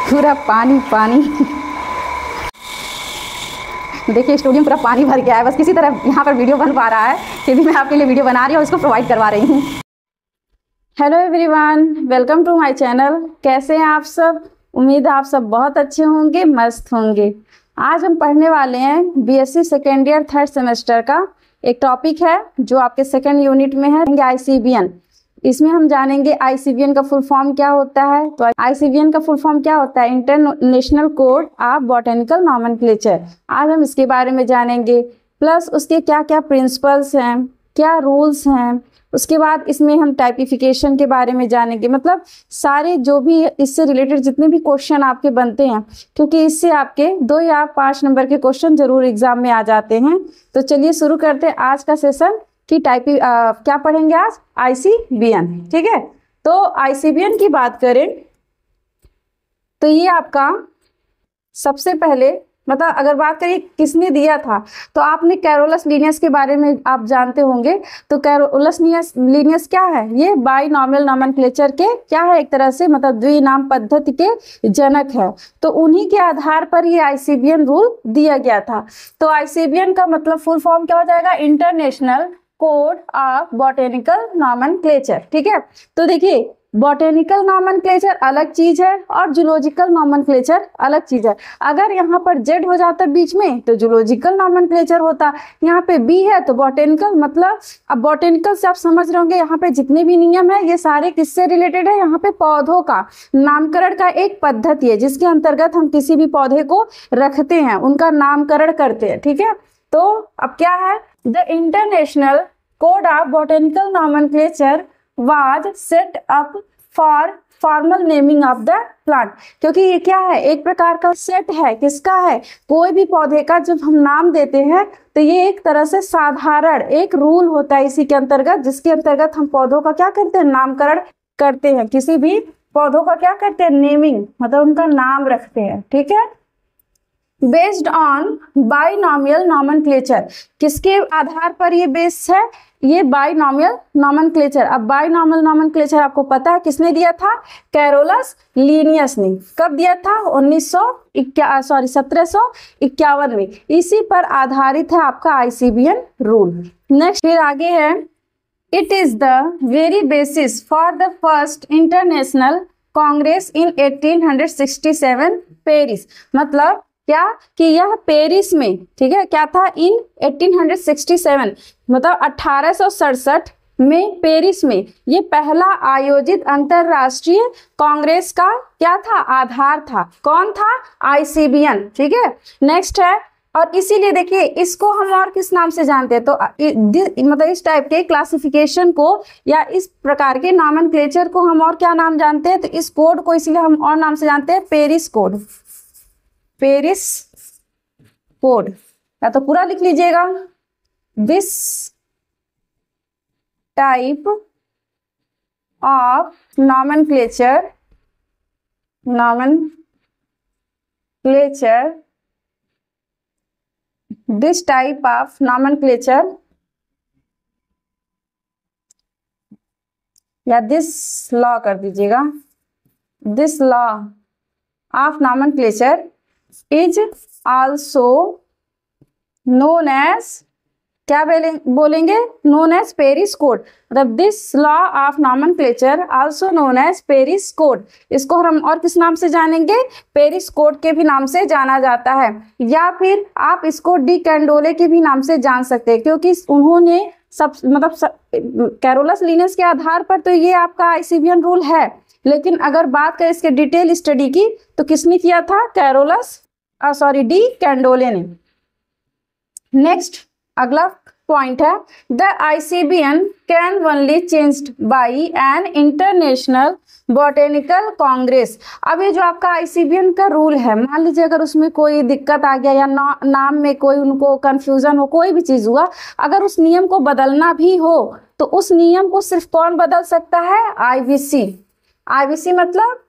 पूरा पानी पानी। देखिए स्टूडियो पूरा पानी भर गया है, बस किसी तरह यहाँ पर वीडियो बन पा रहा है, फिर भी मैं आपके लिए वीडियो बना रही हूँ, उसको प्रोवाइड करवा रही हूँ। Hello everyone, welcome to my channel. कैसे हैं आप सब? उम्मीद है आप सब बहुत अच्छे होंगे, मस्त होंगे। आज हम पढ़ने वाले हैं BSc second year third semester का एक टॉपिक है जो आपके सेकेंड यूनिट में है, आईसीबीएन। इसमें हम जानेंगे आईसीबीएन का फुल फॉर्म क्या होता है। तो आईसीबीएन का फुल फॉर्म क्या होता है? International code of botanical nomenclature. आज हम इसके बारे में जानेंगे, प्लस उसके क्या क्या प्रिंसिपल्स हैं, क्या रूल्स हैं। उसके बाद इसमें हम टाइपिफिकेशन के बारे में जानेंगे, मतलब सारे जो भी इससे रिलेटेड जितने भी क्वेश्चन आपके बनते हैं, क्योंकि इससे आपके 2 या 5 नंबर के क्वेश्चन जरूर एग्जाम में आ जाते हैं। तो चलिए शुरू करते हैं आज का सेशन कि क्या पढ़ेंगे आज? आईसीबीएन। ठीक है, तो आईसीबीएन की बात करें तो ये आपका सबसे पहले, मतलब अगर बात करिए किसने दिया था, तो आपने कैरोलस लीनियस के बारे में आप जानते होंगे। तो कैरोलस लीनियस क्या है? ये बाइनॉमियल नॉमेनक्लेचर के क्या है, एक तरह से मतलब द्विनाम पद्धति के जनक है। तो उन्हीं के आधार पर ये आईसीबीएन रूल दिया गया था। तो आईसीबीएन का मतलब फुल फॉर्म क्या हो जाएगा? International code of botanical nomenclature. ठीक है, तो देखिए बॉटेनिकल नॉमेनक्लेचर अलग चीज है और जूलॉजिकल नॉमेनक्लेचर अलग चीज है। अगर यहाँ पर जेड हो जाता बीच में तो जूलॉजिकल नॉमेनक्लेचर होता, यहाँ पे बी है तो बॉटेनिकल। मतलब अब बॉटेनिकल से आप समझ रहे होंगे यहाँ पे जितने भी नियम है ये सारे किससे रिलेटेड है? यहाँ पे पौधों का नामकरण का एक पद्धति है जिसके अंतर्गत हम किसी भी पौधे को रखते हैं, उनका नामकरण करते हैं। ठीक है, तो अब क्या है? The international code of botanical nomenclature was set up for formal naming of the plant. क्योंकि ये क्या है? एक प्रकार का सेट है। किसका है? कोई भी पौधे का जब हम नाम देते हैं तो ये एक तरह से साधारण एक रूल होता है इसी के अंतर्गत, जिसके अंतर्गत हम पौधों का क्या करते हैं? नामकरण करते हैं। किसी भी पौधों का क्या करते हैं? नेमिंग, मतलब उनका नाम रखते हैं। ठीक है, बेस्ड ऑन बाइनॉमियल नॉमेनक्लेचर। किसके आधार पर ये बेस्ड है? ये बाइनॉमियल नॉमेनक्लेचर। अब बाइनॉमियल नॉमेनक्लेचर आपको पता है किसने दिया था? कैरोलस लीनियस ने। कब दिया था? 1751 में। इसी पर आधारित है आपका आईसीबीएन रूल। नेक्स्ट फिर आगे है, it is the very basis for the first international Congress in 1867 Paris. मतलब क्या कि यह पेरिस में, ठीक है, क्या था? इन 1867 मतलब 1867 में पेरिस में ये पहला आयोजित अंतरराष्ट्रीय कांग्रेस का क्या था? आधार था। कौन था? आईसीबीएन। ठीक है, नेक्स्ट है, और इसीलिए देखिए इसको हम और किस नाम से जानते हैं? तो मतलब इस टाइप के क्लासिफिकेशन को या इस प्रकार के नॉमेनक्लेचर को हम और क्या नाम जानते हैं? तो इस कोड को इसीलिए हम और नाम से जानते हैं पेरिस कोड। पेरिस कोड, या तो पूरा लिख लीजिएगा, this type of nomenclature this type of nomenclature या दिस लॉ कर दीजिएगा, this law of nomenclature is also known as, क्या बोलेंगे? Known as Paris code. मतलब this law of nomenclature also known as Paris code. इसको हम और किस नाम से जानेंगे? पेरिस कोड के भी नाम से जाना जाता है, या फिर आप इसको डी कैंडोले के भी नाम से जान सकते हैं, क्योंकि उन्होंने कैरोलस लीनियस के आधार पर तो ये आपका आईसीबीएन रूल है। लेकिन अगर बात करें इसके डिटेल स्टडी की तो किसने किया था? डी कैंडोले ने। नेक्स्ट अगला पॉइंट है, the ICBN can only changed by an international botanical Congress. अब ये जो आपका आईसीबीएन का रूल है, मान लीजिए अगर उसमें कोई दिक्कत आ गया या नाम में कोई उनको कंफ्यूजन हो, कोई भी चीज हुआ, अगर उस नियम को बदलना भी हो तो उस नियम को सिर्फ कौन बदल सकता है? आईबीसी। आईबीसी मतलब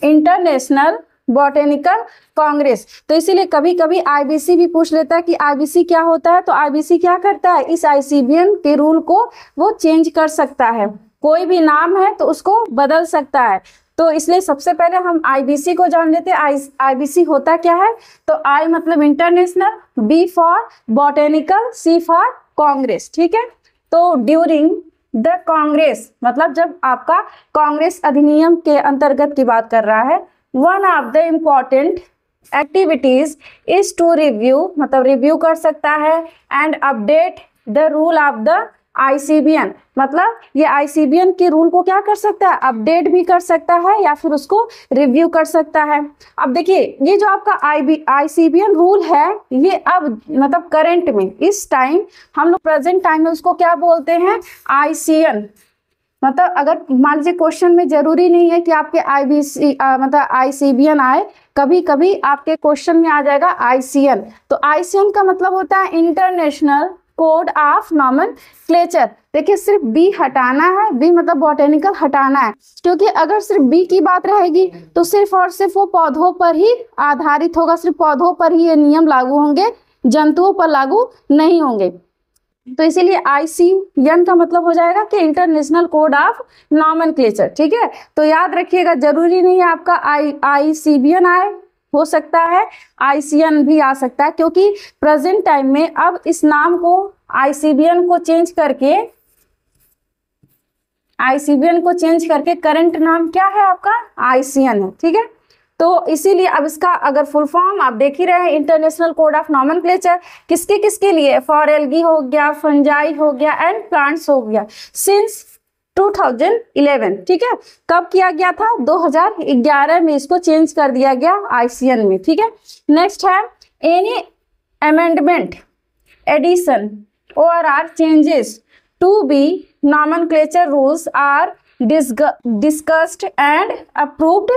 इंटरनेशनल बॉटेनिकल कांग्रेस। तो इसीलिए कभी कभी आईबीसी भी पूछ लेता है कि आईबीसी क्या होता है। तो आईबीसी क्या करता है? इस आईसीबीएन के रूल को वो चेंज कर सकता है। कोई भी नाम है तो उसको बदल सकता है। तो इसलिए सबसे पहले हम आईबीसी को जान लेते हैं। आईबीसी होता क्या है? तो आई मतलब international, B for botanical, C for congress, ठीक है। तो ड्यूरिंग द कांग्रेस मतलब जब आपका कांग्रेस अधिनियम के अंतर्गत की बात कर रहा है, one of the important activities is to review मतलब रिव्यू कर सकता है and update the rule of the ICBN मतलब ये आईसीबीएन के रूल को क्या कर सकता है? अपडेट भी कर सकता है या फिर उसको रिव्यू कर सकता है। अब देखिए ये जो आपका आईसीबीएन रूल है ये अब मतलब करंट में इस टाइम हम लोग प्रेजेंट टाइम में उसको क्या बोलते हैं? आईसीएन। मतलब अगर मान लीजिए क्वेश्चन में जरूरी नहीं है कि आपके आईबीसी मतलब आईसीबीएन आए, कभी कभी आपके क्वेश्चन में आ जाएगा आईसीएन। तो आईसीएन का मतलब होता है इंटरनेशनल कोड ऑफ नॉमेनक्लेचर। देखिए सिर्फ बी हटाना है, बी मतलब बॉटेनिकल हटाना है, क्योंकि अगर सिर्फ बी की बात रहेगी तो सिर्फ और सिर्फ वो पौधों पर ही आधारित होगा, सिर्फ पौधों पर ही ये नियम लागू होंगे, जंतुओं पर लागू नहीं होंगे। तो इसीलिए आईसीएन का मतलब हो जाएगा कि इंटरनेशनल कोड ऑफ नॉमेनक्लेचर, ठीक है। तो याद रखिएगा जरूरी नहीं है आपका आईसीबीएन आए, हो सकता है आईसीएन भी आ सकता है, क्योंकि प्रेजेंट टाइम में अब इस नाम को आईसीबीएन को चेंज करके करंट नाम क्या है आपका? आईसीएन है, ठीक है। तो इसीलिए अब इसका अगर फुल फॉर्म आप देख ही रहे हैं, इंटरनेशनल कोड ऑफ नॉमेनक्लेचर किसके किसके लिए? फॉर एल्गी हो गया, फंजाई हो गया एंड प्लांट्स हो गया, सिंस 2011, ठीक है। कब किया गया था? 2011 में इसको चेंज कर दिया गया आईसीएन में, ठीक है। नेक्स्ट है एनी अमेंडमेंट, एडिशन और or changes to be nomenclature rules are discussed and approved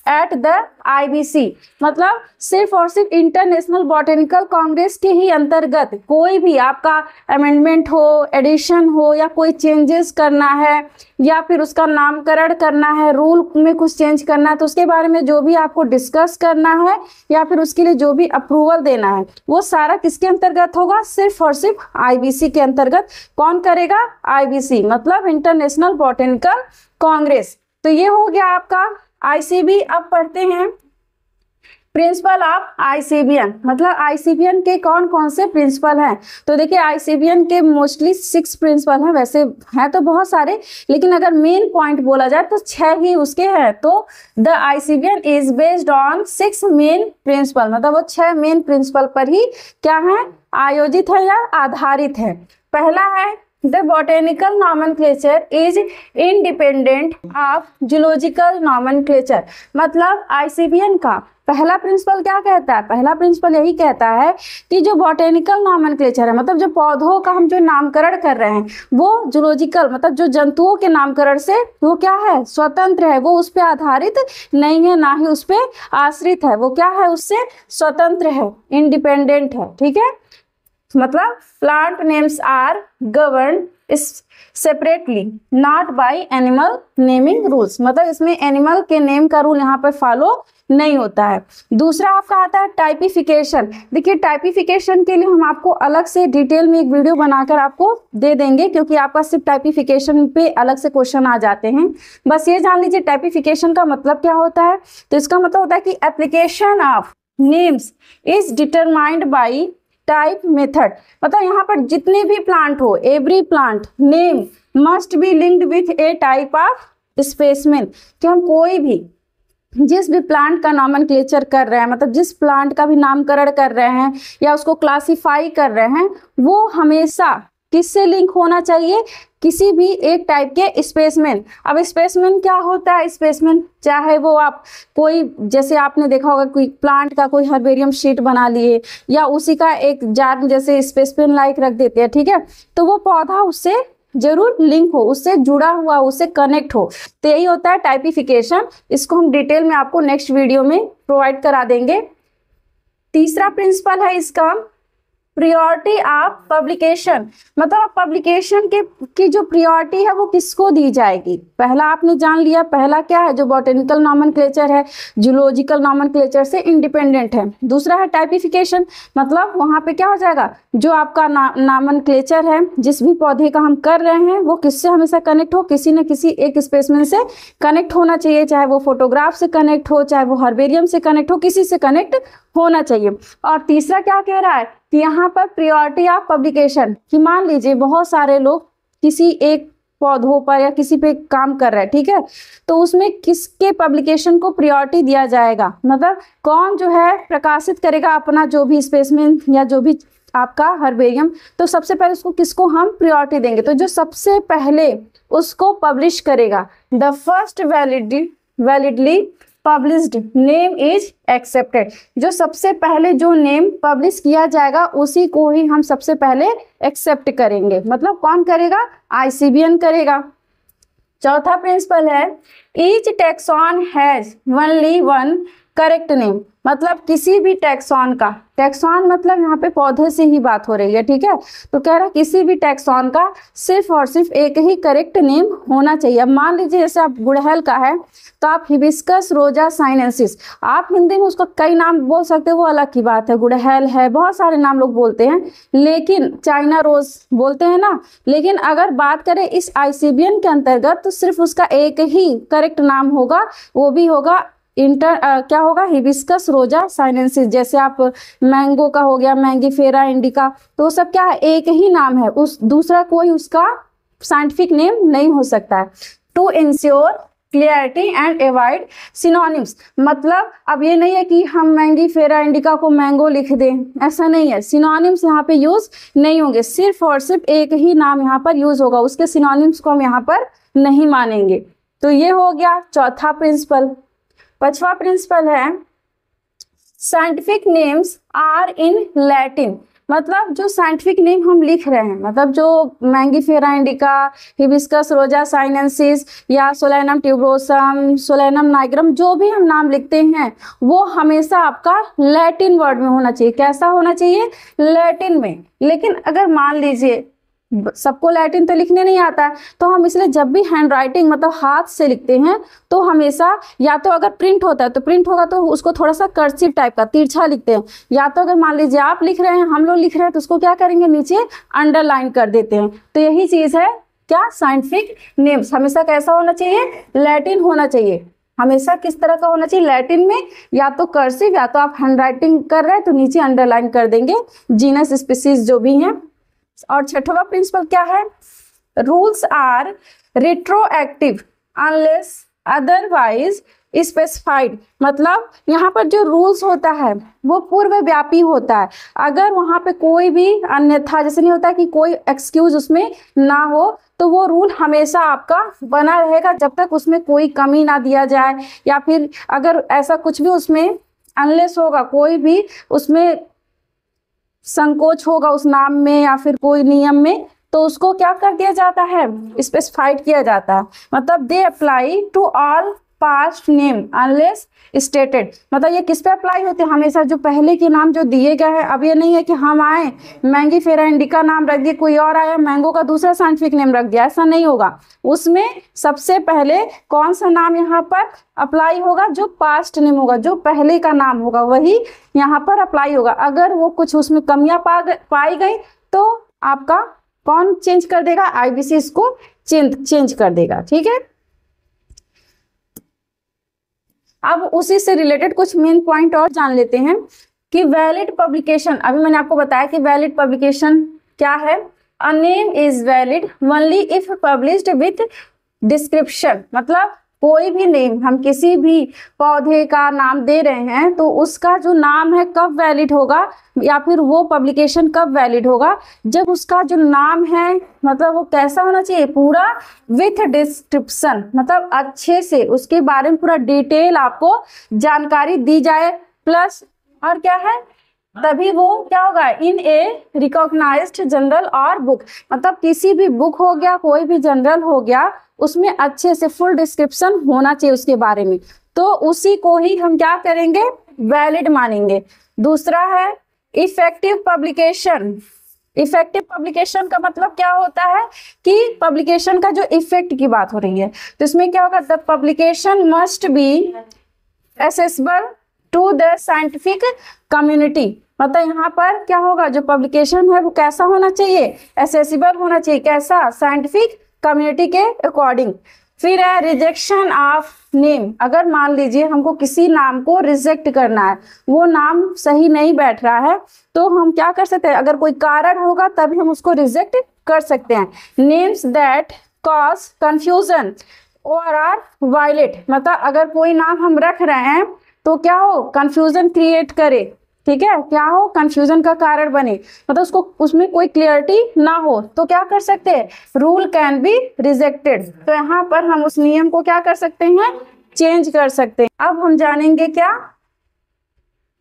at the IBC. मतलब सिर्फ और सिर्फ इंटरनेशनल बॉटेनिकल कांग्रेस के ही अंतर्गत कोई भी आपका अमेंडमेंट हो, एडिशन हो या कोई चेंजेस करना है या फिर उसका नामकरण करना है, रूल में कुछ चेंज करना है, तो उसके बारे में जो भी आपको डिस्कस करना है या फिर उसके लिए जो भी अप्रूवल देना है वो सारा किसके अंतर्गत होगा? सिर्फ और सिर्फ आईबीसी के अंतर्गत। कौन करेगा? आईबीसी मतलब इंटरनेशनल बॉटेनिकल कांग्रेस। तो ये हो गया आपका आईसीबी। अब पढ़ते हैं प्रिंसिपल ऑफ आईसीबीएन, मतलब आईसीबीएन के कौन कौन से प्रिंसिपल हैं। तो देखिए आईसीबीएन के मोस्टली 6 प्रिंसिपल हैं, वैसे हैं तो बहुत सारे, लेकिन अगर मेन पॉइंट बोला जाए तो 6 ही उसके हैं। तो the ICBN is based on 6 main principle, मतलब वो 6 मेन प्रिंसिपल पर ही क्या है? आयोजित है या आधारित है। पहला है The botanical nomenclature is independent of zoological nomenclature। मतलब आईसीबीएन का पहला प्रिंसिपल क्या कहता है? पहला प्रिंसिपल यही कहता है कि जो बॉटेनिकल नॉमेनक्लेचर है, मतलब जो पौधों का हम जो नामकरण कर रहे हैं वो जूलॉजिकल मतलब जो जंतुओं के नामकरण से वो क्या है? स्वतंत्र है, वो उस पर आधारित नहीं है, ना ही उस पर आश्रित है, वो क्या है? उससे स्वतंत्र है, इंडिपेंडेंट है, ठीक है। मतलब plant names are govern separately not by animal naming rules, मतलब इसमें एनिमल के नेम का रूल यहाँ पर फॉलो नहीं होता है। दूसरा आपका आता है टाइपिफिकेशन। देखिए टाइपिफिकेशन के लिए हम आपको अलग से डिटेल में एक वीडियो बनाकर आपको दे देंगे, क्योंकि आपका सिर्फ टाइपिफिकेशन पे अलग से क्वेश्चन आ जाते हैं। बस ये जान लीजिए टाइपिफिकेशन का मतलब क्या होता है। तो इसका मतलब होता है कि application of names is determined by type method, मतलब यहाँ पर जितने भी प्लांट हो, every plant name must be linked with A type of specimen. कि हम कोई भी जिस भी प्लांट का नॉमेनक्लेचर कर रहे हैं, मतलब जिस प्लांट का भी नामकरण कर रहे हैं या उसको क्लासिफाई कर रहे हैं, वो हमेशा किससे लिंक होना चाहिए? किसी भी एक टाइप के स्पेसिमेन। अब स्पेसिमेन क्या होता है? स्पेसिमेन चाहे वो आप कोई, जैसे आपने देखा होगा कोई प्लांट का कोई हर्बेरियम शीट बना लिए या उसी का एक जार जैसे स्पेसिमेन लाइक रख देते हैं, ठीक है। तो वो पौधा उससे जरूर लिंक हो, उससे जुड़ा हुआ, उससे कनेक्ट हो। तो यही होता है टाइपिफिकेशन। इसको हम डिटेल में आपको नेक्स्ट वीडियो में प्रोवाइड करा देंगे। तीसरा प्रिंसिपल है इसका प्रियोरिटी ऑफ पब्लिकेशन, मतलब पब्लिकेशन के की जो प्रियोरिटी है वो किसको दी जाएगी। पहला आपने जान लिया, पहला क्या है, जो बॉटेनिकल नॉमेनक्लेचर है जूलॉजिकल नॉमेनक्लेचर से इंडिपेंडेंट है। दूसरा है टाइपिफिकेशन, मतलब वहाँ पे क्या हो जाएगा, जो आपका नॉमेनक्लेचर है जिस भी पौधे का हम कर रहे हैं वो किससे हमेशा कनेक्ट हो, किसी न किसी एक स्पेसिमेन से कनेक्ट होना चाहिए, चाहे वो फोटोग्राफ से कनेक्ट हो, चाहे वो हर्बेरियम से कनेक्ट हो, किसी से कनेक्ट होना चाहिए। और तीसरा क्या कह रहा है कि यहाँ पर प्रियोरिटी ऑफ पब्लिकेशन, कि मान लीजिए बहुत सारे लोग किसी एक पौधों पर या किसी पे काम कर रहे हैं, ठीक है, तो उसमें किसके पब्लिकेशन को प्रियोरिटी दिया जाएगा, मतलब कौन जो है प्रकाशित करेगा अपना जो भी स्पेसिमेन या जो भी आपका हर्बेरियम, तो सबसे पहले उसको किसको हम प्रियोरिटी देंगे, तो जो सबसे पहले उसको पब्लिश करेगा, the first validly published name is accepted, जो सबसे पहले जो नेम पब्लिश किया जाएगा उसी को ही हम सबसे पहले एक्सेप्ट करेंगे, मतलब कौन करेगा, आईसीबीएन करेगा। चौथा प्रिंसिपल है each taxon has only one correct name, मतलब किसी भी टैक्सॉन का, टैक्सॉन मतलब यहाँ पे पौधे से ही बात हो रही है, ठीक है, तो कह रहा है किसी भी टैक्सॉन का सिर्फ और सिर्फ एक ही करेक्ट नेम होना चाहिए। अब मान लीजिए जैसे आप गुड़हल का है तो आप हिबिस्कस रोजा साइनेंसिस, आप हिंदी में उसका कई नाम बोल सकते हो, वो अलग की बात है, गुड़हल है, बहुत सारे नाम लोग बोलते हैं, लेकिन चाइना रोज बोलते हैं ना, लेकिन अगर बात करें इस आईसीबीएन के अंतर्गत तो सिर्फ उसका एक ही करेक्ट नाम होगा, वो भी होगा क्या होगा, हिबिस्कस रोजा साइनेंसिस। जैसे आप मैंगो का हो गया मैंगीफेरा इंडिका, तो सब क्या है, एक ही नाम है, उस दूसरा कोई उसका साइंटिफिक नेम नहीं हो सकता है। To ensure clarity and avoid synonyms, मतलब अब ये नहीं है कि हम मैंगीफेरा इंडिका को मैंगो लिख दें, ऐसा नहीं है, सिनोनिम्स यहाँ पे यूज नहीं होंगे, सिर्फ और सिर्फ एक ही नाम यहाँ पर यूज होगा, उसके सिनोनिम्स को हम यहाँ पर नहीं मानेंगे। तो ये हो गया चौथा प्रिंसिपल। पांचवा प्रिंसिपल है scientific names are in Latin, मतलब जो साइंटिफिक नेम हम लिख रहे हैं, मतलब जो मैंगीफेरा इंडिका, हिबिस्कस रोजा साइनेंसिस या सोलेनम ट्यूबरोसम, सोलेनम नाइग्रम, जो भी हम नाम लिखते हैं वो हमेशा आपका लैटिन वर्ड में होना चाहिए। कैसा होना चाहिए, लैटिन में। लेकिन अगर मान लीजिए सबको लैटिन तो लिखने नहीं आता है, तो हम इसलिए जब भी हैंड राइटिंग मतलब हाथ से लिखते हैं तो हमेशा या तो अगर प्रिंट होता है तो प्रिंट होगा तो उसको थोड़ा सा कर्सिव टाइप का तिरछा लिखते हैं, या तो अगर मान लीजिए आप लिख रहे हैं हम लोग लिख रहे हैं तो उसको क्या करेंगे, नीचे अंडरलाइन कर देते हैं। तो यही चीज है क्या, साइंटिफिक नेम्स हमेशा कैसा होना चाहिए, लैटिन होना चाहिए। हमेशा किस तरह का होना चाहिए, लैटिन में, या तो कर्सिव या तो आप हैंड राइटिंग कर रहे हैं तो नीचे अंडरलाइन कर देंगे जीनस स्पीसीज जो भी हैं। और छठवां प्रिंसिपल क्या है, rules are retroactive unless otherwise specified, मतलब यहाँ पर जो रूल्स होता है वो पूर्व व्यापी होता है, अगर वहाँ पे कोई भी अन्यथा, जैसे नहीं होता कि कोई एक्सक्यूज उसमें ना हो, तो वो रूल हमेशा आपका बना रहेगा जब तक उसमें कोई कमी ना दिया जाए, या फिर अगर ऐसा कुछ भी उसमें अनलेस होगा, कोई भी उसमें संकोच होगा उस नाम में या फिर कोई नियम में, तो उसको क्या कर दिया जाता है, स्पेसिफाइड किया जाता है। मतलब they apply to all past name unless stated, मतलब ये किस पे अप्लाई होते हैं, हमेशा जो पहले के नाम जो दिए गए हैं। अब ये नहीं है कि हम आए मैंगीफेरा इंडिका नाम रख दिए, कोई और आया मैंगो का दूसरा साइंटिफिक नेम रख दिया, ऐसा नहीं होगा। उसमें सबसे पहले कौन सा नाम यहाँ पर अप्लाई होगा, जो पास्ट नेम होगा, जो पहले का नाम होगा वही यहाँ पर अप्लाई होगा। अगर वो कुछ उसमें कमियां पाई गई तो आपका कौन चेंज कर देगा, आईबीसी इसको चेंज कर देगा, ठीक है। अब उसी से रिलेटेड कुछ मेन पॉइंट और जान लेते हैं कि वैलिड पब्लिकेशन। अभी मैंने आपको बताया कि वैलिड पब्लिकेशन क्या है, a name is valid only if published with description, मतलब कोई भी नेम, हम किसी भी पौधे का नाम दे रहे हैं तो उसका जो नाम है कब वैलिड होगा, या फिर वो पब्लिकेशन कब वैलिड होगा, जब उसका जो नाम है मतलब वो कैसा होना चाहिए, पूरा विथ डिस्क्रिप्शन, मतलब अच्छे से उसके बारे में पूरा डिटेल आपको जानकारी दी जाए, प्लस और क्या है, तभी वो क्या होगा, इन ए रिकॉग्नाइज्ड जर्नल और बुक, मतलब किसी भी बुक हो गया, कोई भी जर्नल हो गया, उसमें अच्छे से फुल डिस्क्रिप्शन होना चाहिए उसके बारे में, तो उसी को ही हम क्या करेंगे, वैलिड मानेंगे। दूसरा है इफेक्टिव पब्लिकेशन। इफेक्टिव पब्लिकेशन का मतलब क्या होता है कि पब्लिकेशन का जो इफेक्ट की बात हो रही है, तो इसमें क्या होगा, the publication must be accessible to the scientific community. मतलब यहाँ पर क्या होगा, जो पब्लिकेशन है वो कैसा होना चाहिए, एसेसिबल होना चाहिए, कैसा, साइंटिफिक कम्युनिटी के अकॉर्डिंग। फिर है रिजेक्शन ऑफ नेम। अगर मान लीजिए हमको किसी नाम को रिजेक्ट करना है, वो नाम सही नहीं बैठ रहा है, तो हम क्या कर सकते हैं, अगर कोई कारण होगा तभी हम उसको रिजेक्ट कर सकते हैं। नेम्स दैट कॉज कंफ्यूजन और आर वायलेट। मतलब अगर कोई नाम हम रख रहे हैं तो क्या हो, कंफ्यूजन क्रिएट करे, ठीक है, क्या हो, कंफ्यूजन का कारण बने, मतलब उसको उसमें कोई क्लियरिटी ना हो, तो क्या कर सकते हैं, रूल कैन बी रिजेक्टेड। तो यहाँ पर हम उस नियम को क्या कर सकते हैं, चेंज कर सकते हैं। अब हम जानेंगे क्या,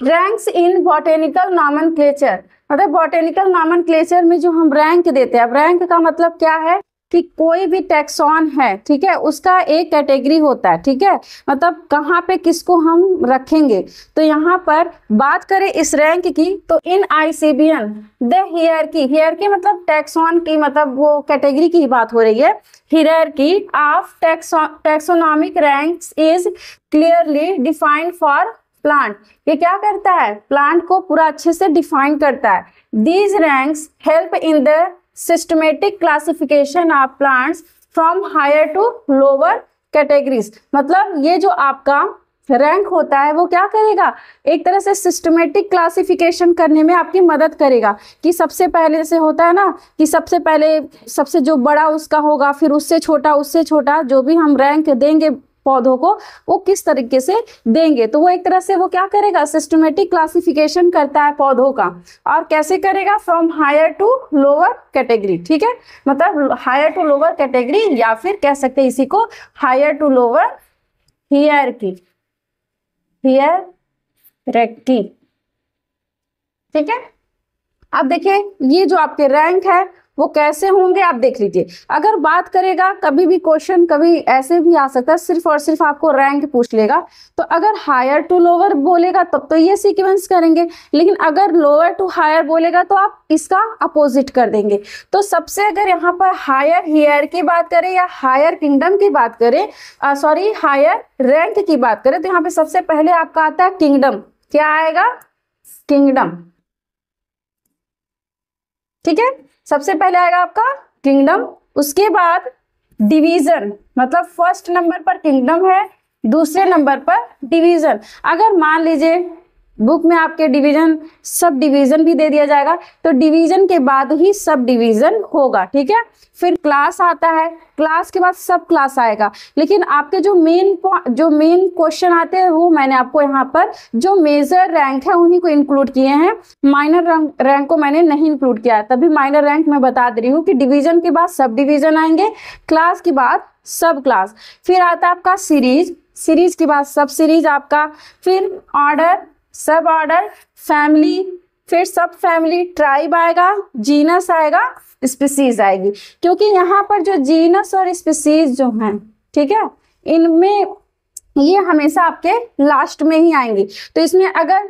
रैंक्स इन बॉटेनिकल नॉमेनक्लेचर। मतलब बॉटेनिकल नॉमेनक्लेचर में जो हम रैंक देते हैं, अब रैंक का मतलब क्या है कि कोई भी टैक्सॉन है, ठीक है, उसका एक कैटेगरी होता है, ठीक है, मतलब कहाँ पे किसको हम रखेंगे। तो यहाँ पर बात करें इस रैंक की, तो इन आईसीबीएन द हियरकी, हियरकी मतलब टैक्सॉन की, मतलब वो कैटेगरी की बात हो रही है। Hierarchy of taxonomic ranks is clearly defined for plant. ये क्या करता है, प्लांट को पूरा अच्छे से डिफाइन करता है। These ranks help in the systematic classification of plants from higher to lower categories. मतलब ये जो आपका रैंक होता है वो क्या करेगा, एक तरह से सिस्टमेटिक क्लासिफिकेशन करने में आपकी मदद करेगा, कि सबसे पहले से होता है ना कि सबसे पहले सबसे जो बड़ा उसका होगा, फिर उससे छोटा, जो भी हम रैंक देंगे पौधों को वो किस तरीके से देंगे। तो वो एक तरह से वो क्या करेगा, सिस्टमेटिक क्लासिफिकेशन करता है पौधों का। और कैसे करेगा, from higher to lower category, ठीक है, मतलब हायर टू लोअर कैटेगरी, या फिर कह सकते हैं इसी को हायर टू लोअर हियरकी, हियरकी, ठीक है। अब देखिए ये जो आपके रैंक है वो कैसे होंगे, आप देख लीजिए। अगर बात करेगा, कभी भी क्वेश्चन कभी ऐसे भी आ सकता है, सिर्फ और सिर्फ आपको रैंक पूछ लेगा, तो अगर हायर टू लोअर बोलेगा तब तो ये सीक्वेंस करेंगे, लेकिन अगर लोअर टू हायर बोलेगा तो आप इसका अपोजिट कर देंगे। तो सबसे अगर यहाँ पर हायर हियर की बात करें या हायर किंगडम की बात करें, सॉरी हायर रैंक की बात करें, तो यहाँ पे सबसे पहले आपका आता है किंगडम। क्या आएगा, किंगडम, ठीक है, सबसे पहले आएगा आपका किंगडम। उसके बाद डिवीजन, मतलब फर्स्ट नंबर पर किंगडम है, दूसरे नंबर पर डिवीजन। अगर मान लीजिए बुक में आपके डिवीजन सब डिवीजन भी दे दिया जाएगा, तो डिवीजन के बाद ही सब डिवीजन होगा, ठीक है। फिर क्लास आता है, क्लास के बाद सब क्लास आएगा। लेकिन आपके जो मेन क्वेश्चन आते हैं वो मैंने आपको यहाँ पर जो मेजर रैंक है उन्हीं को इंक्लूड किए हैं, माइनर रैंक को मैंने नहीं इंक्लूड किया है। तभी माइनर रैंक मैं बता दे रही हूँ कि डिवीजन के बाद सब डिवीजन आएंगे, क्लास के बाद सब क्लास, फिर आता है आपका सीरीज, सीरीज के बाद सब सीरीज आपका, फिर ऑर्डर, सब ऑर्डर, फैमिली, फिर सब फैमिली, ट्राइब आएगा, जीनस आएगा, स्पीसीज आएगी। क्योंकि यहाँ पर जो जीनस और स्पीसीज जो हैं, ठीक है, इनमें ये हमेशा आपके लास्ट में ही आएंगी। तो इसमें अगर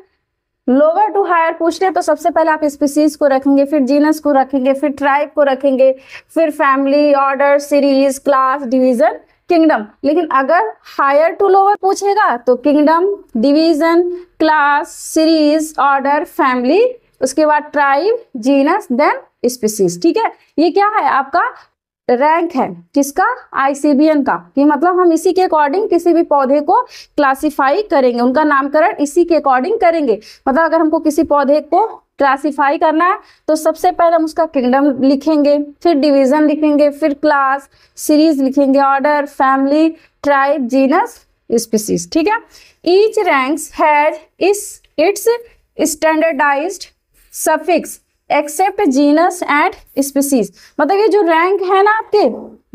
लोअर टू हायर पूछ ले तो सबसे पहले आप स्पीसीज को रखेंगे, फिर जीनस को रखेंगे, फिर ट्राइब को रखेंगे, फिर family, order, series, class, division, kingdom. लेकिन अगर हायर टू लोअर पूछेगा तो kingdom, division, class, series, order, family, उसके बाद ट्राइब, जीनस, देन स्पीसीज, ठीक है। ये क्या है, आपका रैंक है, किसका, आईसीबीएन का, कि मतलब हम इसी के अकॉर्डिंग किसी भी पौधे को क्लासिफाई करेंगे, उनका नामकरण इसी के अकॉर्डिंग करेंगे। मतलब अगर हमको किसी पौधे को क्लासिफाई करना है तो सबसे पहले हम उसका किंगडम लिखेंगे, फिर डिवीजन लिखेंगे, फिर क्लास, सीरीज लिखेंगे, order, family, tribe, genus, species, ठीक है। Each ranks has its standardised suffix except genus and species. मतलब ये जो रैंक है ना आपके,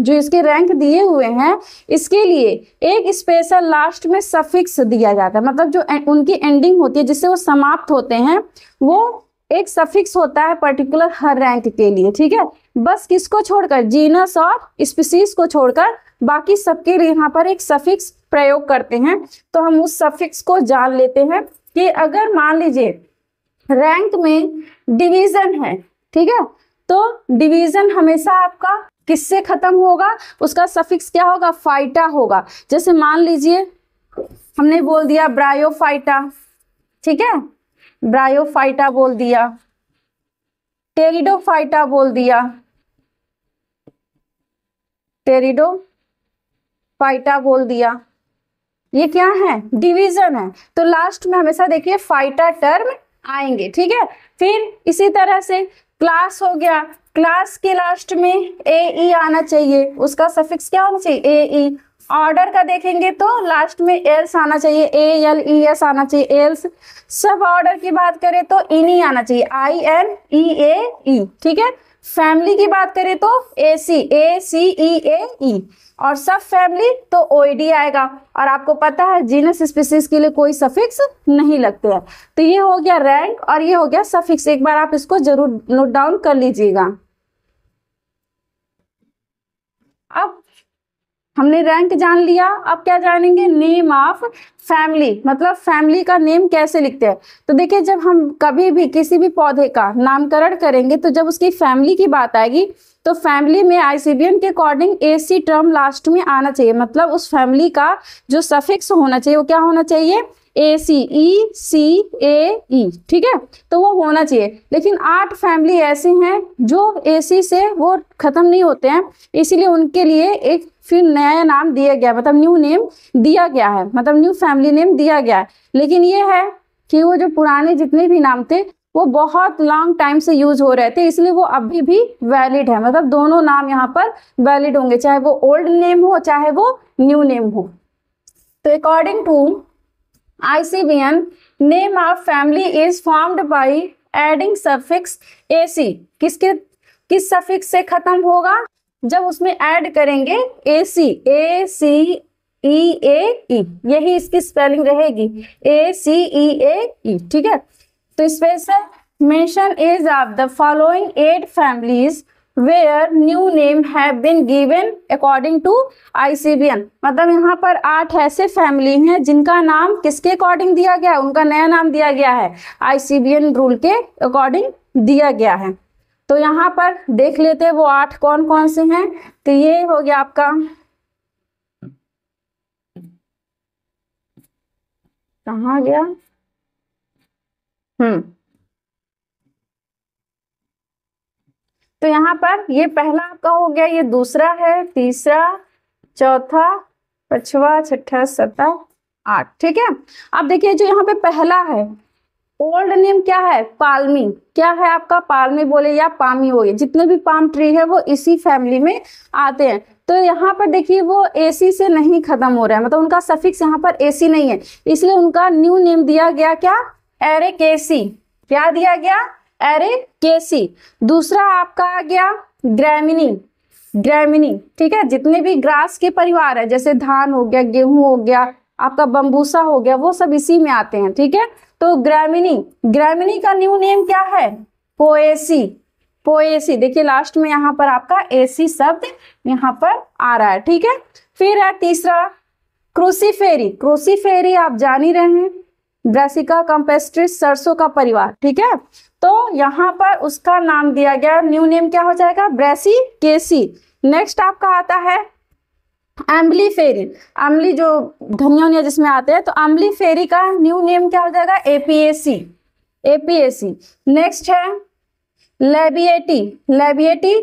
जो इसके रैंक दिए हुए हैं, इसके लिए एक स्पेशल लास्ट में सफिक्स दिया जाता है। मतलब जो उनकी एंडिंग होती है जिससे वो समाप्त होते हैं, वो एक सफिक्स होता है पर्टिकुलर हर रैंक के लिए, ठीक है। बस किसको छोड़कर, जीनस और स्पीसीज को छोड़कर बाकी सबके लिए यहाँ पर एक सफिक्स प्रयोग करते हैं। तो हम उस सफिक्स को जान लेते हैं कि अगर मान लीजिए रैंक में डिवीजन है, ठीक है। तो डिवीजन हमेशा आपका किससे खत्म होगा, उसका सफिक्स क्या होगा, फाइटा होगा। जैसे मान लीजिए हमने बोल दिया ब्रायोफाइटा, ठीक है, ब्रायोफाइटा बोल दिया, टेरिडोफाइटा बोल दिया, टेरिडोफाइटा बोल दिया, ये क्या है, डिवीजन है। तो लास्ट में हमेशा देखिए फाइटा टर्म आएंगे, ठीक है। फिर इसी तरह से क्लास हो गया, क्लास के लास्ट में ए ई आना चाहिए, उसका सफिक्स क्या होना चाहिए, ए ई। ऑर्डर का देखेंगे तो लास्ट में एल्स आना चाहिए, ए एल ई एस आना चाहिए, एल्स। सब ऑर्डर की बात करें तो इनी आना चाहिए, आई एन ई ए ई, ठीक है। फैमिली की बात करें तो ए सी ई ए ई, और सब फैमिली तो ओईडी आएगा। और आपको पता है जीनस स्पीसीज के लिए कोई सफिक्स नहीं लगते हैं। तो ये हो गया रैंक और ये हो गया सफिक्स, एक बार आप इसको जरूर नोट डाउन कर लीजिएगा। अब हमने रैंक जान लिया, अब क्या जानेंगे, नेम ऑफ फैमिली, मतलब फैमिली का नेम कैसे लिखते हैं। तो देखिए जब हम कभी भी किसी भी पौधे का नामकरण करेंगे तो जब उसकी फैमिली की बात आएगी तो फैमिली में आईसीबीएन के अकॉर्डिंग एसी टर्म लास्ट में आना चाहिए, मतलब उस फैमिली का जो सफिक्स होना चाहिए वो क्या होना चाहिए, ए सी ई सी ए ई, ठीक है। तो वो होना चाहिए। लेकिन 8 फैमिली ऐसे हैं जो ए सी से वो खत्म नहीं होते हैं, इसीलिए उनके लिए एक फिर नया नाम दिया गया, मतलब न्यू नेम दिया गया है, मतलब न्यू फैमिली नेम दिया गया है। लेकिन ये है कि वो जो पुराने जितने भी नाम थे वो बहुत लॉन्ग टाइम से यूज हो रहे थे, इसलिए वो अभी भी वैलिड है, मतलब दोनों नाम यहाँ पर वैलिड होंगे, चाहे वो ओल्ड नेम हो चाहे वो न्यू नेम हो। तो according to ICBN, name of family is formed by adding suffix AC। किस सफिक्स से खत्म होगा, जब उसमें ऐड करेंगे AC, ACEAE, यही इसकी स्पेलिंग रहेगी, ACEAE, ठीक है। तो special mention is of the following 8 families where new name have been given according to ICBN, मतलब यहाँ पर 8 ऐसे फैमिली हैं जिनका नाम किसके अकॉर्डिंग दिया गया है, उनका नया नाम दिया गया है, ICBN रूल के अकॉर्डिंग दिया गया है। तो यहाँ पर देख लेते हैं वो 8 कौन कौन से हैं। तो ये हो गया आपका, कहाँ गया, तो यहाँ पर ये पहला आपका हो गया, ये दूसरा है, तीसरा, चौथा, पांचवा, छठा, सातवां, 8, ठीक है। अब देखिए जो यहाँ पे पहला है, ओल्ड नेम क्या है, पाल्मी, क्या है आपका, पाल्मी बोले या पामी हो, जितने भी पाम ट्री है वो इसी फैमिली में आते हैं। तो यहाँ पर देखिए वो एसी से नहीं खत्म हो रहा है, मतलब उनका सफिक्स यहाँ पर एसी नहीं है, इसलिए उनका न्यू नेम दिया गया क्या, एरेकेसी, क्या दिया गया, एरेकेसी। दूसरा आपका आ गया ग्रैमिनी, ग्रैमिनी, ठीक है। जितने भी ग्रास के परिवार है, जैसे धान हो गया, गेहूं हो गया, आपका बम्बूसा हो गया, वो सब इसी में आते हैं, ठीक है। तो ग्रैमिनी, ग्रैमिनी का न्यू नेम क्या है, पोएसी, पोएसी। देखिए लास्ट में यहाँ पर आपका एसी शब्द यहाँ पर आ रहा है, ठीक है। फिर है तीसरा क्रूसीफेरी, क्रूसीफेरी आप जान ही रहे हैं, ब्रासिका कैम्पेस्ट्रिस, सरसों का परिवार, ठीक है। तो यहाँ पर उसका नाम दिया गया, न्यू नेम क्या हो जाएगा, ब्रासिकेसी। नेक्स्ट आपका आता है अम्बली फेरी, अम्बली जो धनिया उनिया जिसमें आते हैं, तो अम्बली फेरी का न्यू नेम क्या हो जाएगा, एपीएसी, एपीएसी। नेक्स्ट है लेबिएटी, लेबिएटी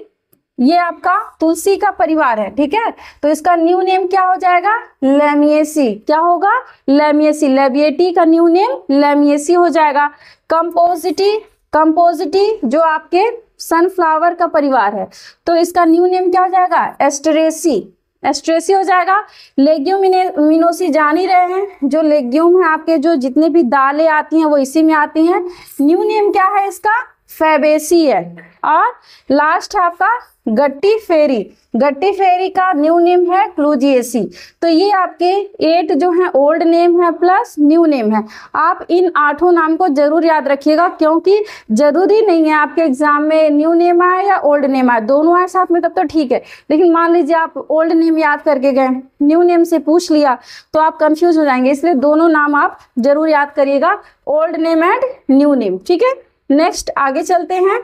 ये आपका तुलसी का परिवार है, ठीक है। तो इसका न्यू नेम क्या हो जाएगा, लेमिएसी, क्या होगा, लेमिएसी। लेबिएटी का न्यू नेम लेमिएसी हो जाएगा। कंपोजिटी, कंपोजिटी जो आपके सनफ्लावर का परिवार है, तो इसका न्यू नेम क्या हो जाएगा, एस्टरेसी, एस्ट्रेसी हो जाएगा। लेग्यूमिनोसी जान ही रहे हैं, जो लेग्यूम है आपके, जो जितने भी दालें आती हैं वो इसी में आती हैं। न्यू नेम क्या है इसका, फैबेसी है। और लास्ट है आपका गट्टी फेरी। गट्टी फेरी का न्यू नेम है क्लूजिएसी। तो ये आपके 8 जो है ओल्ड नेम है प्लस न्यू नेम है। आप इन 8 नाम को जरूर याद रखिएगा, क्योंकि जरूरी नहीं है आपके एग्जाम में न्यू नेम आए या ओल्ड नेम आए, दोनों आए साथ में तब तो ठीक है। लेकिन मान लीजिए आप ओल्ड नेम याद करके गए, न्यू नेम से पूछ लिया तो आप कंफ्यूज हो जाएंगे, इसलिए दोनों नाम आप जरूर याद करिएगा, old name and new name. ठीक है, नेक्स्ट आगे चलते हैं।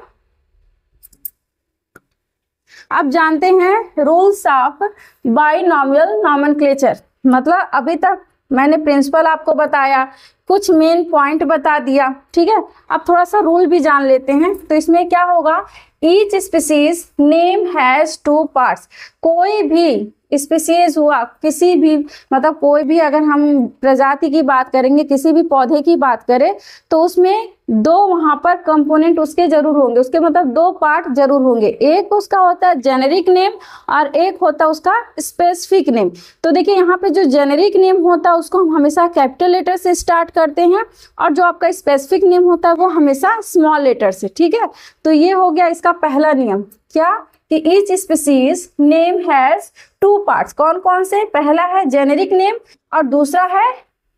अब जानते हैं रूल्स ऑफ बाइनॉमियल नॉमेनक्लेचर। मतलब अभी तक मैंने प्रिंसिपल आपको बताया, कुछ मेन पॉइंट बता दिया, ठीक है। अब थोड़ा सा रूल भी जान लेते हैं। तो इसमें क्या होगा, each species name has 2 parts. कोई भी स्पीसीज हुआ, किसी भी मतलब कोई भी, अगर हम प्रजाति की बात करेंगे, किसी भी पौधे की बात करें, तो उसमें 2 वहां पर कंपोनेंट उसके जरूर होंगे, उसके मतलब 2 पार्ट जरूर होंगे। एक उसका होता है जेनेरिक नेम और एक होता है उसका स्पेसिफिक नेम। तो देखिए यहाँ पे जो जेनेरिक नेम होता है उसको हम हमेशा कैपिटल लेटर से स्टार्ट करते हैं, और जो आपका स्पेसिफिक नेम होता है वो हमेशा स्मॉल लेटर से। ठीक है, तो ये हो गया इसका पहला नियम, क्या कि each species name has 2 parts. कौन कौन से, पहला है जेनेरिक नेम और दूसरा है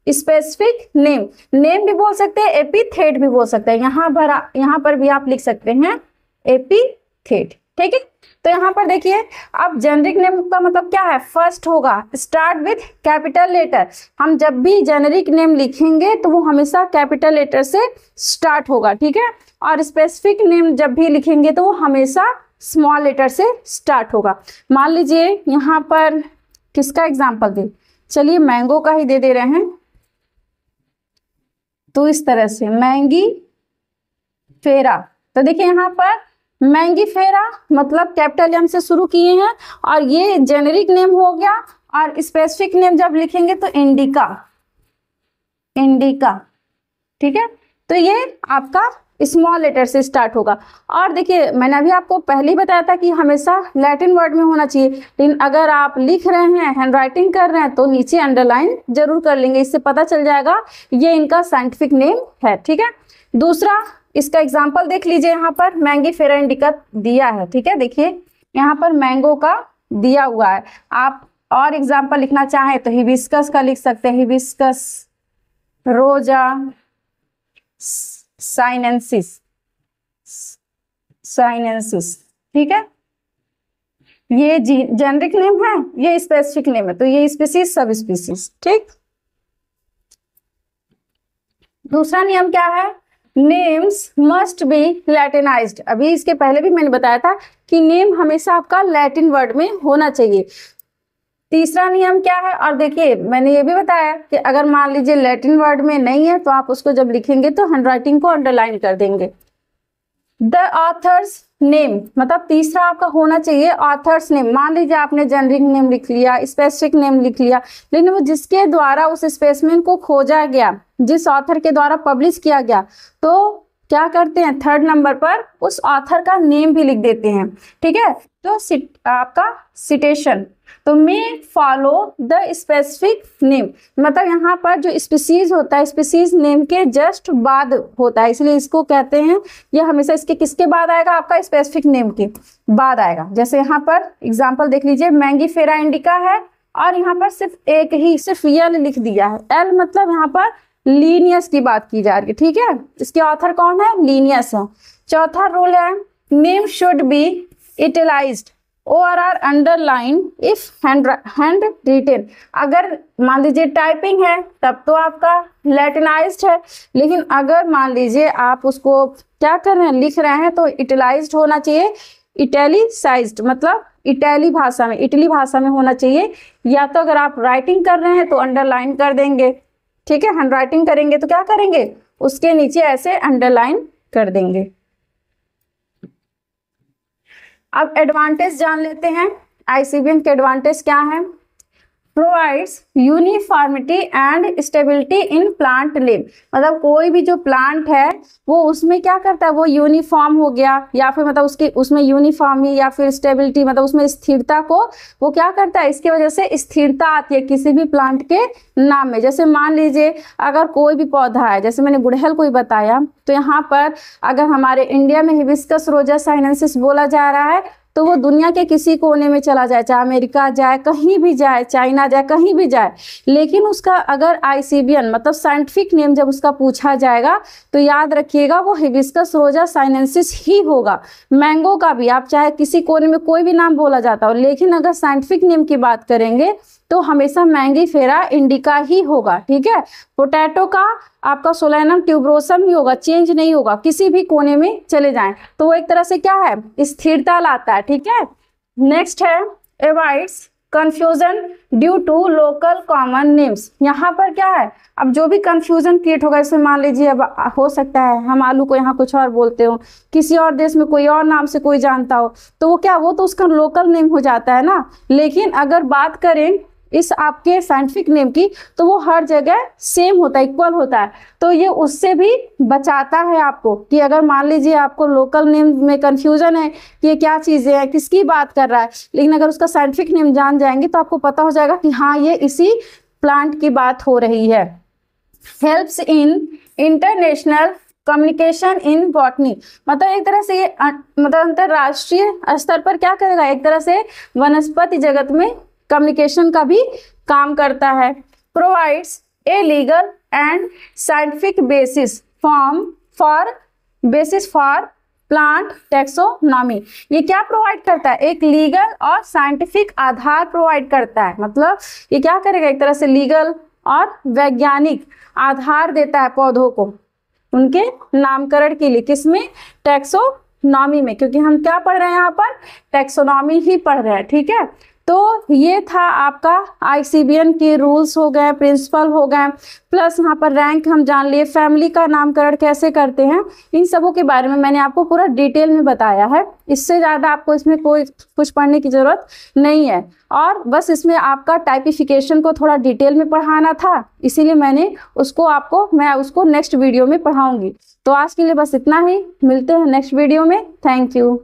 स्पेसिफिक नेम। नेम भी बोल सकते हैं, एपिथेट भी बोल सकते हैं। यहाँ पर भी आप लिख सकते हैं एपिथेट। ठीक है, तो यहाँ पर देखिए, अब जेनेरिक नेम का मतलब क्या है, फर्स्ट होगा स्टार्ट विथ कैपिटल लेटर। हम जब भी जेनेरिक नेम लिखेंगे तो वो हमेशा कैपिटल लेटर से स्टार्ट होगा। ठीक है, और स्पेसिफिक नेम जब भी लिखेंगे तो वो हमेशा स्मॉल लेटर से स्टार्ट होगा। मान लीजिए यहाँ पर किसका एग्जाम्पल दे, चलिए मैंगो का ही दे रहे हैं। तो इस तरह से मैंगी फेरा। तो देखिए यहाँ पर मैंगी फेरा मतलब कैपिटल एम से शुरू किए हैं, और ये जेनेरिक नेम हो गया। और स्पेसिफिक नेम जब लिखेंगे तो इंडिका, इंडिका। ठीक है, तो ये आपका स्मॉल लेटर से स्टार्ट होगा। और देखिए मैंने अभी आपको पहले ही बताया था कि हमेशा लैटिन वर्ड में होना चाहिए, लेकिन अगर आप लिख रहे हैं, हैंड राइटिंग कर रहे हैं, तो नीचे अंडरलाइन जरूर कर लेंगे, इससे पता चल जाएगा ये इनका साइंटिफिक नेम है। ठीक है, दूसरा इसका एग्जाम्पल देख लीजिए, यहाँ पर मैंगी फेरा इंडिका दिया है। ठीक है, देखिए यहाँ पर मैंगो का दिया हुआ है। आप और एग्जाम्पल लिखना चाहें तो हिबिस्कस का लिख सकते हैं, हिबिस्कस रोजा साइनेंसिस, साइनेंसिस। ठीक है, ये जेनेरिक नेम है, ये स्पेसिफिक नेम है, तो ये स्पीसीज सब स्पीसीज। ठीक, दूसरा नियम क्या है, नेम्स मस्ट बी लैटिनाइज्ड। अभी इसके पहले भी मैंने बताया था कि नेम हमेशा आपका लैटिन वर्ड में होना चाहिए। तीसरा नियम क्या है, और देखिए मैंने ये भी बताया कि अगर मान लीजिए लैटिन वर्ड में नहीं है तो आप उसको जब लिखेंगे तो हैंडराइटिंग को अंडरलाइन कर देंगे। द ऑथर्स नेम मतलब तीसरा आपका होना चाहिए ऑथर्स नेम। मान लीजिए आपने जेनेरिक नेम लिख लिया, स्पेसिफिक नेम लिख लिया, लेकिन वो जिसके द्वारा उस स्पेसिमेन को खोजा गया, जिस ऑथर के द्वारा पब्लिश किया गया, तो क्या करते हैं, 3rd नंबर पर उस ऑथर का नेम भी लिख देते हैं। ठीक है, तो आपका सिटेशन तो में फॉलो द स्पेसिफिक नेम, मतलब यहाँ पर जो स्पीसीज होता है स्पीसीज नेम के जस्ट बाद होता है, इसलिए इसको कहते हैं, ये हमेशा इसके किसके बाद आएगा, आपका स्पेसिफिक नेम के बाद आएगा। जैसे यहाँ पर एग्जांपल देख लीजिए, मैंगी फेरा इंडिका है और यहाँ पर सिर्फ एक ही सिर्फ एल लिख दिया है। एल मतलब यहाँ पर लीनियस की बात की जा रही है। ठीक है, इसके ऑथर कौन है, लीनियस है। चौथा रूल है, नेम शुड बी इटलाइज्ड और or underline if handwritten. अगर मान लीजिए टाइपिंग है तब तो आपका लैटिनाइज्ड है, लेकिन अगर मान लीजिए आप उसको क्या कर रहे हैं, लिख रहे हैं, तो इटलाइज्ड होना चाहिए, इटैलिसाइज्ड मतलब इटैली भाषा में, इटली भाषा में होना चाहिए। या तो अगर आप राइटिंग कर रहे हैं तो अंडरलाइन कर देंगे। ठीक है, हैंड राइटिंग करेंगे तो क्या करेंगे, उसके नीचे ऐसे अंडरलाइन कर देंगे। अब एडवांटेज जान लेते हैं, आईसीबीएम के एडवांटेज क्या है। Provides uniformity and stability in plant live, मतलब कोई भी जो प्लांट है वो उसमें क्या करता है, वो यूनिफॉर्म हो गया या फिर मतलब उसकी उसमें यूनिफॉर्मी या फिर स्टेबिलिटी, मतलब उसमें स्थिरता को वो क्या करता है, इसकी वजह से स्थिरता आती है किसी भी प्लांट के नाम में। जैसे मान लीजिए अगर कोई भी पौधा है, जैसे मैंने गुड़हल को ही बताया, तो यहाँ पर अगर हमारे इंडिया में हिबिस्कस रोजा साइनेंसिस बोला जा रहा है तो वो दुनिया के किसी कोने में चला जाए, चाहे अमेरिका जाए, कहीं भी जाए, चाइना जाए, कहीं भी जाए, लेकिन उसका अगर आईसीबीएन मतलब साइंटिफिक नेम जब उसका पूछा जाएगा तो याद रखिएगा वो हिबिस्कस रोजा साइनेंसिस ही होगा। मैंगो का भी आप चाहे किसी कोने में कोई भी नाम बोला जाता हो, लेकिन अगर साइंटिफिक नेम की बात करेंगे तो हमेशा मैंगीफेरा इंडिका ही होगा, ठीक है। पोटैटो का आपका सोलैनम ट्यूबरोसम ही होगा, चेंज नहीं होगा, किसी भी कोने में चले जाएं तो वो एक तरह से क्या है, स्थिरता लाता है, ठीक है। नेक्स्ट है avoids confusion due to local common names. यहाँ पर क्या है, अब जो भी कंफ्यूजन क्रिएट होगा, इसमें मान लीजिए अब हो सकता है हम आलू को यहाँ कुछ और बोलते हो, किसी और देश में कोई और नाम से कोई जानता हो, तो वो क्या, वो तो उसका लोकल नेम हो जाता है ना। लेकिन अगर बात करें इस आपके साइंटिफिक नेम की तो वो हर जगह सेम होता है, इक्वल होता है, तो ये उससे भी बचाता है आपको कि अगर मान लीजिए आपको लोकल नेम में कंफ्यूजन है कि ये क्या चीज़ें हैं, किसकी बात कर रहा है, लेकिन अगर उसका साइंटिफिक नेम जान जाएंगे तो आपको पता हो जाएगा कि हाँ ये इसी प्लांट की बात हो रही है। Helps in international communication in botany, मतलब एक तरह से ये मतलब अंतरराष्ट्रीय स्तर पर क्या करेगा, एक तरह से वनस्पति जगत में कम्युनिकेशन का भी काम करता है। Provides a legal and scientific basis for plant taxonomy, ये क्या प्रोवाइड करता है, एक लीगल और साइंटिफिक आधार प्रोवाइड करता है, मतलब ये क्या करेगा, एक तरह से लीगल और वैज्ञानिक आधार देता है पौधों को उनके नामकरण के लिए, किसमें, टैक्सोनॉमी में, क्योंकि हम क्या पढ़ रहे हैं यहाँ पर, टैक्सोनॉमी ही पढ़ रहे हैं, ठीक है। तो ये था आपका आईसीबीएन के रूल्स हो गए, प्रिंसिपल हो गए, प्लस यहाँ पर रैंक हम जान लिए, फैमिली का नामकरण कैसे करते हैं, इन सबों के बारे में मैंने आपको पूरा डिटेल में बताया है। इससे ज़्यादा आपको इसमें कोई कुछ पढ़ने की ज़रूरत नहीं है, और बस इसमें आपका टाइपिफिकेशन को थोड़ा डिटेल में पढ़ाना था, इसीलिए मैं उसको नेक्स्ट वीडियो में पढ़ाऊँगी। तो आज के लिए बस इतना ही, मिलते हैं नेक्स्ट वीडियो में। Thank you.